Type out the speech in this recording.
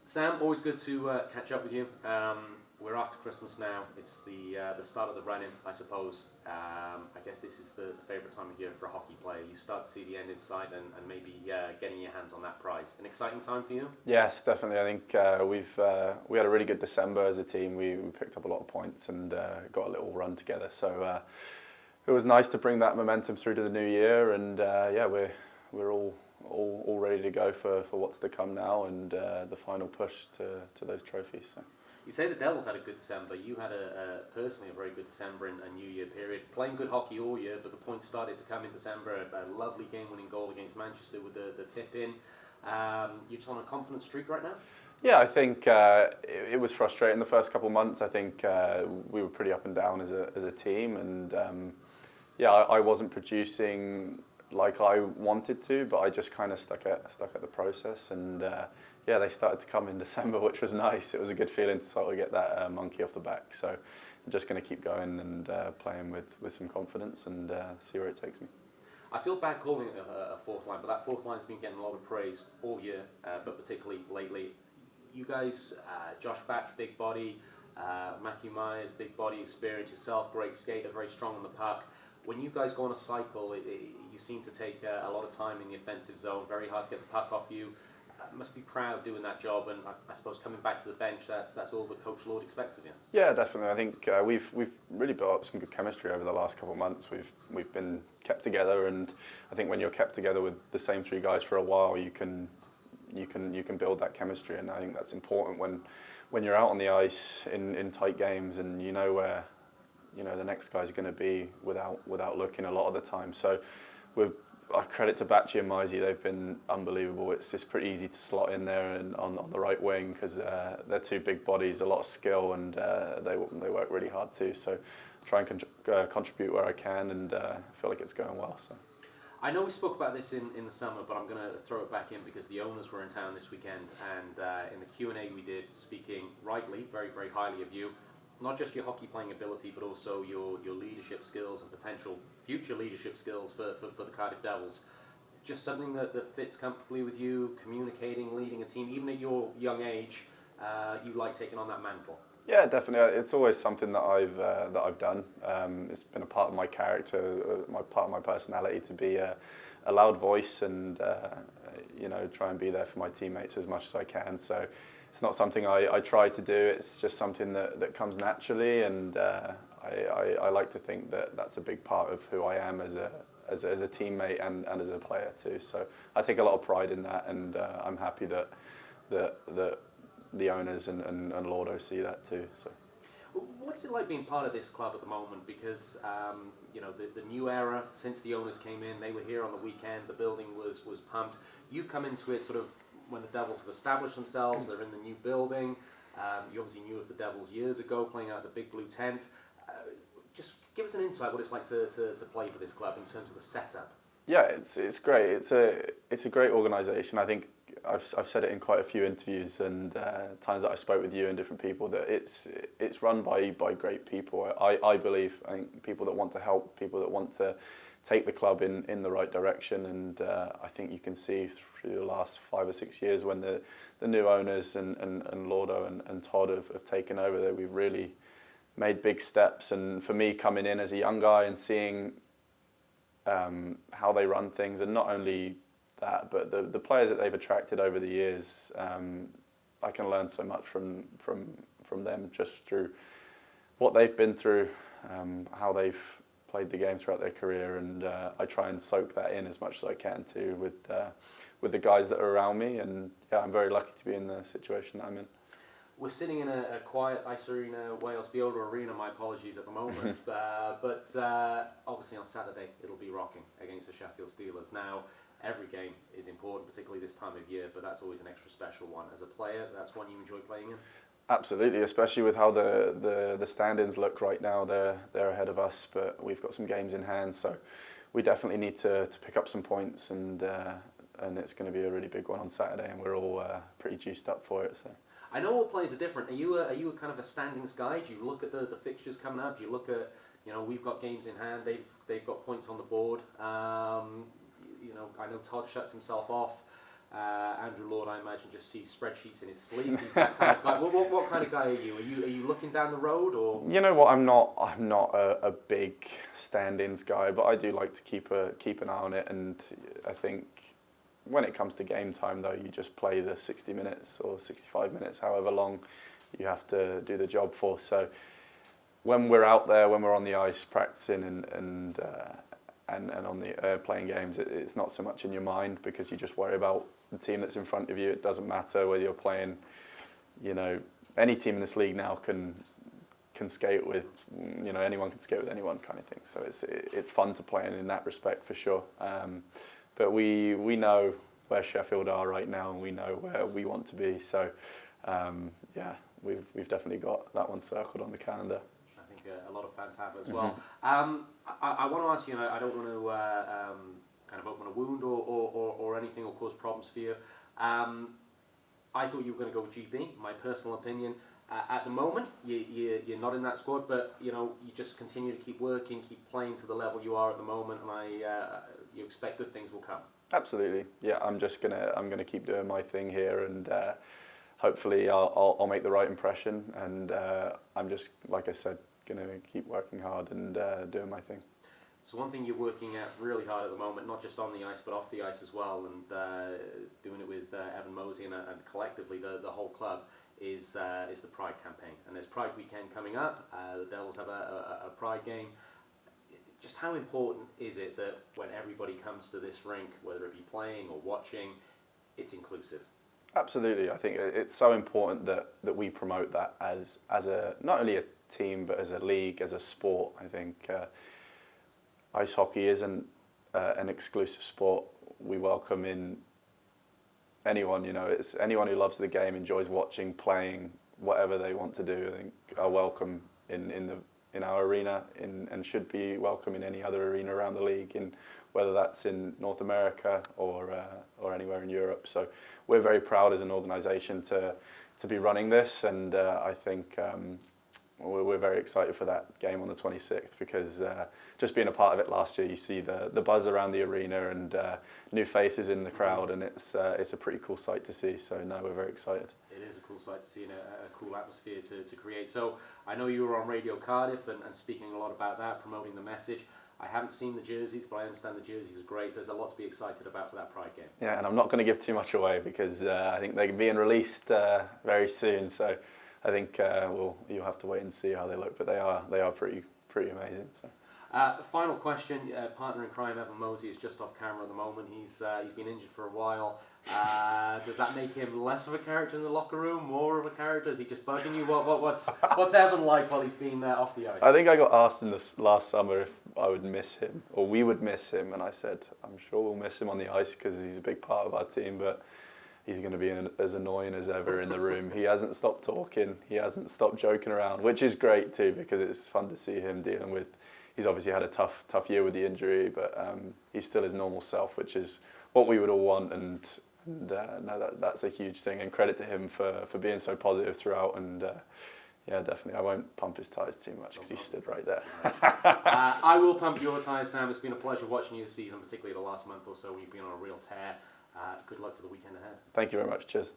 Sam, always good to catch up with you. We're after Christmas now. It's the start of the run-in, I suppose. I guess this is the favourite time of year for a hockey player. You start to see the end in sight and maybe getting your hands on that prize. An exciting time for you? Yes, definitely. I think we had a really good December as a team. We picked up a lot of points and got a little run together. So it was nice to bring that momentum through to the new year. And we're all ready to go for what's to come now and the final push to those trophies. So. You say the Devils had a good December. You had personally a very good December and New Year period. Playing good hockey all year, but the points started to come in December. A lovely game-winning goal against Manchester with the tip-in. You're just on a confident streak right now? Yeah, I think it was frustrating the first couple of months. I think we were pretty up and down as a team, and I wasn't producing like I wanted to, but I just kind of stuck at the process, and they started to come in December, which was nice. It was a good feeling to sort of get that monkey off the back. So I'm just going to keep going and playing with some confidence and see where it takes me. I feel bad calling it a fourth line, but that fourth line's been getting a lot of praise all year, but particularly lately. You guys, Josh Batch, big body, Matthew Myers, big body, experience, yourself, great skater, very strong on the puck. When you guys go on a cycle, you seem to take a lot of time in the offensive zone, very hard to get the puck off you. Must be proud doing that job, and I suppose coming back to the bench, that's all that Coach Lord expects of you. Yeah, definitely. I think we've really built up some good chemistry over the last couple of months. We've been kept together, and I think when you're kept together with the same three guys for a while, you can build that chemistry, and I think that's important when you're out on the ice in tight games, and you know where the next guy's going to be without looking a lot of the time. So I credit to Batchy and Mizey, they've been unbelievable. It's just pretty easy to slot in there and on the right wing because they're two big bodies, a lot of skill, and they work really hard too. So I try and contribute where I can, and I feel like it's going well. So. I know we spoke about this in the summer, but I'm going to throw it back in because the owners were in town this weekend, and in the Q&A we did, speaking rightly, very, very highly of you. Not just your hockey playing ability, but also your leadership skills and potential future leadership skills for the Cardiff Devils. Just something that fits comfortably with you, communicating, leading a team, even at your young age, you like taking on that mantle. Yeah, definitely. It's always something that I've done. It's been a part of my character, part of my personality to be a loud voice and try and be there for my teammates as much as I can. So. It's not something I try to do. It's just something that comes naturally, and I like to think that that's a big part of who I am as a teammate and as a player too. So I take a lot of pride in that, and I'm happy that the owners and Lordo see that too. So. What's it like being part of this club at the moment? Because the new era since the owners came in, they were here on the weekend. The building was pumped. You've come into it sort of when the Devils have established themselves, they're in the new building. You obviously knew of the Devils years ago, playing out the big blue tent. Just give us an insight what it's like to play for this club in terms of the setup. Yeah, it's great. It's a great organisation. I think I've said it in quite a few interviews and times that I spoke with you and different people that it's run by great people. I believe. I think people that want to help, people that want to take the club in the right direction, and I think you can see through the last 5 or 6 years when the new owners and Lordo and Todd have taken over that we've really made big steps. And for me, coming in as a young guy and seeing how they run things, and not only that, but the players that they've attracted over the years, I can learn so much from them just through what they've been through, how they've played the game throughout their career, and I try and soak that in as much as I can too with the guys that are around me, and I'm very lucky to be in the situation that I'm in. We're sitting in a quiet Ice Arena, Wales Fielder Arena, my apologies at the moment, but obviously on Saturday it'll be rocking against the Sheffield Steelers. Now, every game is important, particularly this time of year, but that's always an extra special one. As a player, that's one you enjoy playing in? Absolutely, especially with how the stand-ins look right now. They're ahead of us, but we've got some games in hand, so we definitely need to pick up some points, and it's going to be a really big one on Saturday, and we're all pretty juiced up for it. So. I know all players are different. Are you a kind of a standings guy? Do you look at the fixtures coming up? Do you look at, we've got games in hand, they've got points on the board. I know Todd shuts himself off. Andrew Lord, I imagine, just sees spreadsheets in his sleep. He's that kind of guy. What kind of guy are you? Are you looking down the road, or? You know what? I'm not a big stand-ins guy, but I do like to keep an eye on it. And I think when it comes to game time, though, you just play the 60 minutes or 65 minutes, however long you have to do the job for. So when we're out there, when we're on the ice practicing and on the playing games, it's not so much in your mind because you just worry about the team that's in front of you. It doesn't matter whether you're playing, any team in this league now can skate with, anyone can skate with anyone kind of thing. So it's fun to play in that respect for sure. But we know where Sheffield are right now, and we know where we want to be. So we've definitely got that one circled on the calendar. I think a lot of fans have as well. I want to ask you, I don't want to kind of open a wound or anything or cause problems for you. I thought you were going to go with GB, my personal opinion. At the moment, you're not in that squad, but you just continue to keep working, keep playing to the level you are at the moment, and you expect good things will come. Absolutely, yeah. I'm gonna keep doing my thing here, and hopefully I'll make the right impression. And I'm just, like I said, gonna keep working hard and doing my thing. So one thing you're working at really hard at the moment, not just on the ice but off the ice as well, and doing it with Evan Mosey and collectively the whole club, is the Pride campaign. And there's Pride weekend coming up. The Devils have a Pride game. Just how important is it that when everybody comes to this rink, whether it be playing or watching, it's inclusive? Absolutely. I think it's so important that we promote that as a not only a team but as a league, as a sport. I think ice hockey isn't an exclusive sport. We welcome in anyone. It's anyone who loves the game, enjoys watching, playing, whatever they want to do. I think are welcome in our arena, and should be welcome in any other arena around the league, whether that's in North America or anywhere in Europe. So we're very proud as an organisation to be running this, and I think we're very excited for that game on the 26th because just being a part of it last year, you see the buzz around the arena and new faces in the crowd, and it's a pretty cool sight to see. So no, we're very excited. It is a cool sight to see and a cool atmosphere to create. So I know you were on Radio Cardiff and speaking a lot about that, promoting the message. I haven't seen the jerseys, but I understand the jerseys are great. So there's a lot to be excited about for that Pride game. Yeah, and I'm not going to give too much away because I think they're being released very soon. So I think you'll have to wait and see how they look, but they are pretty amazing. So. Final question. Partner in crime, Evan Mosey, is just off camera at the moment. He's been injured for a while. Does that make him less of a character in the locker room, more of a character? Is he just bugging you? What's Evan like while he's been off the ice? I think I got asked in this last summer if I would miss him or we would miss him, and I said I'm sure we'll miss him on the ice because he's a big part of our team, but he's going to be as annoying as ever in the room. He hasn't stopped talking. He hasn't stopped joking around, which is great too because it's fun to see him dealing with. He's obviously had a tough year with the injury, but he's still his normal self, which is what we would all want. And no, that's a huge thing. And credit to him for being so positive throughout. And yeah, definitely, I won't pump his tyres too much because he stood right there. I will pump your tyres, Sam. It's been a pleasure watching you this season, particularly the last month or so. You've been on a real tear. Good luck for the weekend ahead. Thank you very much. Cheers.